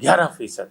11%।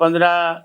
15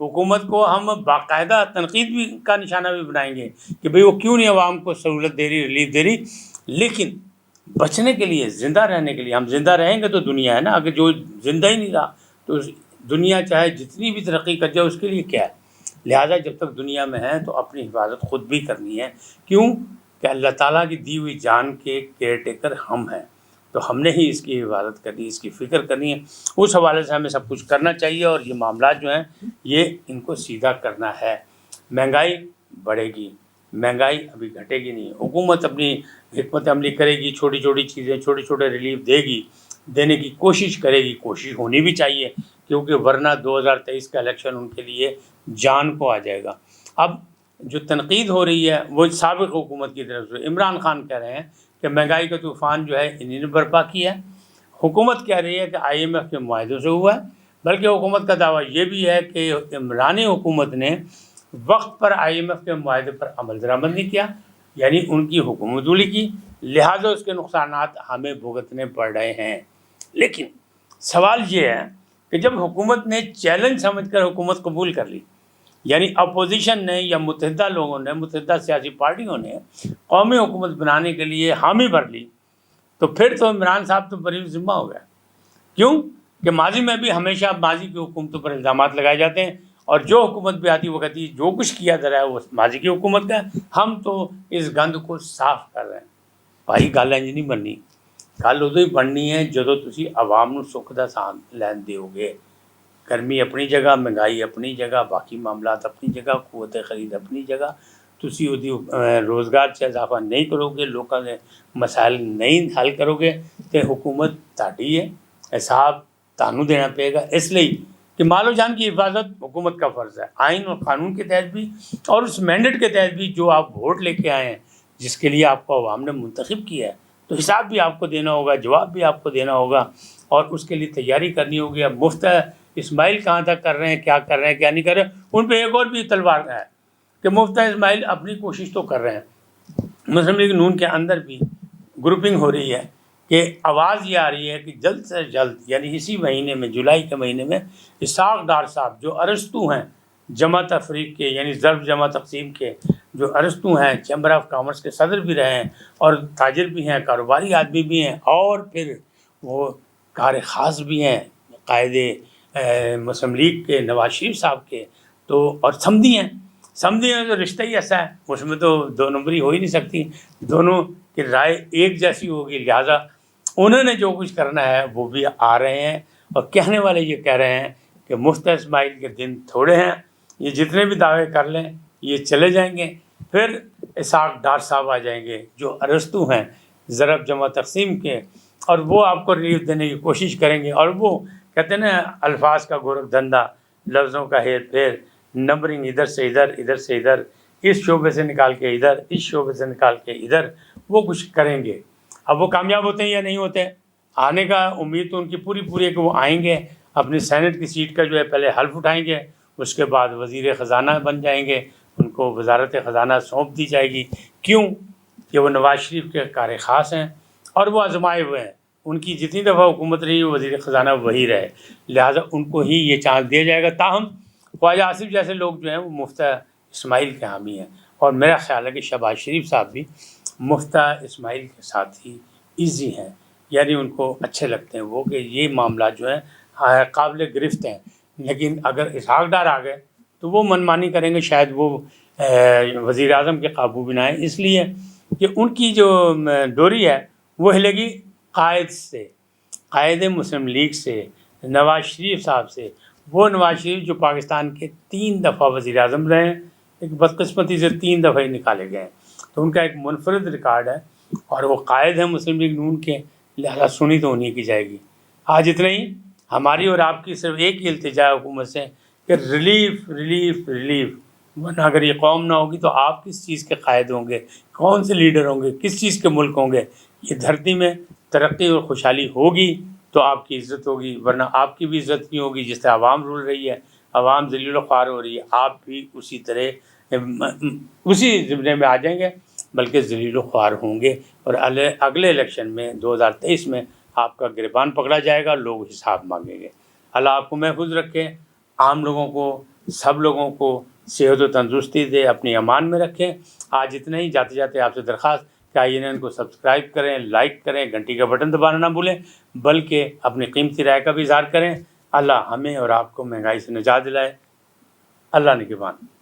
حکومت کو ہم باقاعدہ تنقید بھی کا نشانہ بھی بنائیں گے کہ بھئی وہ کیوں نہیں عوام کو سہولت دے رہی، ریلیف دے رہی. لیکن بچنے کے لیے، زندہ رہنے کے لیے، ہم زندہ رہیں گے تو دنیا ہے نا. اگر جو زندہ ہی نہیں رہا تو دنیا چاہے جتنی بھی ترقی کر جائے اس کے لیے کیا ہے. لہٰذا جب تک دنیا میں ہیں تو اپنی حفاظت خود بھی کرنی ہے. کیوں کہ اللہ تعالیٰ کی دی ہوئی جان کے کیئر ٹیکر ہم ہیں، تو ہم نے ہی اس کی حفاظت کرنی، اس کی فکر کرنی ہے. اس حوالے سے ہمیں سب کچھ کرنا چاہیے، اور یہ معاملات جو ہیں یہ ان کو سیدھا کرنا ہے. مہنگائی بڑھے گی، مہنگائی ابھی گھٹے گی نہیں. حکومت اپنی حکمت عملی کرے گی، چھوٹی چھوٹی چیزیں، چھوٹے چھوٹے ریلیف دے گی، دینے کی کوشش کرے گی. کوشش ہونی بھی چاہیے کیونکہ ورنہ 2023 کا الیکشن ان کے لیے جان کو آ جائے گا. اب جو تنقید ہو رہی ہے وہ سابق حکومت کی طرف سے، عمران خان کہہ رہے ہیں کہ مہنگائی کا طوفان جو ہے انہی نے برپا کیا ہے. حکومت کہہ رہی ہے کہ IMF کے معاہدوں سے ہوا ہے، بلکہ حکومت کا دعویٰ یہ بھی ہے کہ عمرانی حکومت نے وقت پر IMF کے معاہدے پر عمل درآمد نہیں کیا، یعنی ان کی حکومت دولی کی، لہٰذا اس کے نقصانات ہمیں بھگتنے پڑ رہے ہیں. لیکن سوال یہ ہے کہ جب حکومت نے چیلنج سمجھ کر حکومت قبول کر لی، یعنی اپوزیشن نے یا متحدہ لوگوں نے، متحدہ سیاسی پارٹیوں نے قومی حکومت بنانے کے لیے حامی بھر لی، تو پھر تو عمران صاحب تو بری ذمہ ہو گیا. کیوں کہ ماضی میں بھی ہمیشہ ماضی کی حکومتوں پر الزامات لگائے جاتے ہیں، اور جو حکومت بھی آتی وہ کہتی جو کچھ کیا جا رہا ہے وہ ماضی کی حکومت کا ہے، ہم تو اس گند کو صاف کر رہے ہیں. بھائی گل انج نہیں بننی. گل ادو ہی بننی ہے جدو تسی عوام نو سکھ دا ساں لین دیو گے. گرمی اپنی جگہ، مہنگائی اپنی جگہ، باقی معاملات اپنی جگہ، قوت خرید اپنی جگہ. تسی وہ روزگار سے اضافہ نہیں کرو گے، لوگوں کے مسائل نہیں حل کرو گے تو حکومت تہاڈی ہے، حساب تانوں دینا پے گا. اس لیے کہ مال و جان کی حفاظت حکومت کا فرض ہے، آئین اور قانون کے تحت بھی، اور اس مینڈیٹ کے تحت بھی جو آپ ووٹ لے کے آئے ہیں، جس کے لیے آپ کو عوام نے منتخب کیا ہے، تو حساب بھی آپ کو دینا ہوگا، جواب بھی آپ کو دینا ہوگا، اور اس کے لیے تیاری کرنی ہوگی. اب مفتی اسماعیل کہاں تک کر رہے ہیں، کیا کر رہے ہیں، کیا نہیں کر رہے ہیں، ان پہ ایک اور بھی تلوار ہے کہ مفتی اسماعیل اپنی کوشش تو کر رہے ہیں. مسلم لیگ نون کے اندر بھی گروپنگ ہو رہی ہے کہ آواز یہ آ رہی ہے کہ جلد سے جلد، یعنی اسی مہینے میں، جولائی کے مہینے میں، اسحاق ڈار صاحب جو ارسطو ہیں جمع تفریق کے، یعنی ضرب جمع تقسیم کے جو ارسطو ہیں، چیمبر آف کامرس کے صدر بھی رہے ہیں، اور تاجر بھی ہیں، کاروباری آدمی بھی ہیں، اور پھر وہ کار خاص بھی ہیں، قائد مسلم لیگ کے نواز شریف صاحب کے، تو اور سمدھی ہیں. سمدھی میں تو رشتہ ہی ایسا ہے، اس میں تو دو نمبری ہو ہی نہیں سکتی، دونوں کی رائے ایک جیسی ہوگی. لہٰذا انہوں نے جو کچھ کرنا ہے وہ بھی آ رہے ہیں، اور کہنے والے یہ کہہ رہے ہیں کہ مفتی اسماعیل کے دن تھوڑے ہیں، یہ جتنے بھی دعوے کر لیں یہ چلے جائیں گے. پھر اسحاق ڈار صاحب آ جائیں گے جو ارسطو ہیں ضرب جمع تقسیم کے، اور وہ آپ کو ریلیف دینے کی کوشش کریں گے. اور وہ کہتے ہیں نا الفاظ کا گورکھ دھندا، لفظوں کا ہیر پھیر، نمبرنگ ادھر سے ادھر، ادھر سے ادھر، اس شعبے سے نکال کے ادھر، اس شعبے سے نکال کے ادھر، وہ کچھ کریں گے. اب وہ کامیاب ہوتے ہیں یا نہیں ہوتے، آنے کا امید تو ان کی پوری پوری ہے کہ وہ آئیں گے، اپنی سینٹ کی سیٹ کا جو ہے پہلے حلف اٹھائیں گے، اس کے بعد وزیر خزانہ بن جائیں گے، ان کو وزارت خزانہ سونپ دی جائے گی. کیوں کہ وہ نواز شریف کے کار خاص ہیں اور وہ آزمائے ہوئے ہیں، ان کی جتنی دفعہ حکومت رہی وزیر خزانہ وہی رہے، لہٰذا ان کو ہی یہ چانس دیا جائے گا. تاہم خواجہ آصف جیسے لوگ جو ہیں وہ مفتی اسماعیل کے حامی ہیں، اور میرا خیال ہے کہ شہباز شریف صاحب بھی مفتی اسماعیل کے ساتھ ہی ایزی ہیں، یعنی ان کو اچھے لگتے ہیں وہ، کہ یہ معاملات جو ہیں قابل گرفت ہیں. لیکن اگر اسحاق ڈار آ گئے تو وہ منمانی کریں گے، شاید وہ وزیر اعظم کے قابو بھی نہ آئیں، اس لیے کہ ان کی جو ڈوری ہے وہ ہلے گی قائد سے، قائد مسلم لیگ سے، نواز شریف صاحب سے. وہ نواز شریف جو پاکستان کے 3 دفعہ وزیر اعظم رہے ہیں، ایک بدقسمتی سے 3 دفعہ ہی نکالے گئے ہیں، تو ان کا ایک منفرد ریکارڈ ہے، اور وہ قائد ہیں مسلم لیگ نون کے، لہذا سنی تو انہیں کی جائے گی. آج اتنا ہی. ہماری اور آپ کی صرف ایک ہی التجا حکومت سے کہ ریلیف ریلیف ریلیف، ورنہ اگر یہ قوم نہ ہوگی تو آپ کس چیز کے قائد ہوں گے، کون سے لیڈر ہوں گے، کس چیز کے ملک ہوں گے. یہ دھرتی میں ترقی اور خوشحالی ہوگی تو آپ کی عزت ہوگی، ورنہ آپ کی بھی عزت نہیں ہوگی. جس طرح عوام رول رہی ہے، عوام ذلیل و خوار ہو رہی ہے، آپ بھی اسی طرح اسی زمرے میں آ جائیں گے، بلکہ ذلیل و خوار ہوں گے، اور اگلے الیکشن میں 2023 میں آپ کا گریبان پکڑا جائے گا، لوگ حساب مانگیں گے. اللہ آپ کو محفوظ رکھے، عام لوگوں کو سب لوگوں کو صحت و تندرستی دے، اپنی امان میں رکھیں۔ آج اتنا ہی، جاتے جاتے آپ سے درخواست کہ INN کو سبسکرائب کریں، لائک کریں، گھنٹی کا بٹن دبانا نہ بھولیں، بلکہ اپنی قیمتی رائے کا بھی اظہار کریں۔ اللہ ہمیں اور آپ کو مہنگائی سے نجات دلائے۔ اللہ نگہبان۔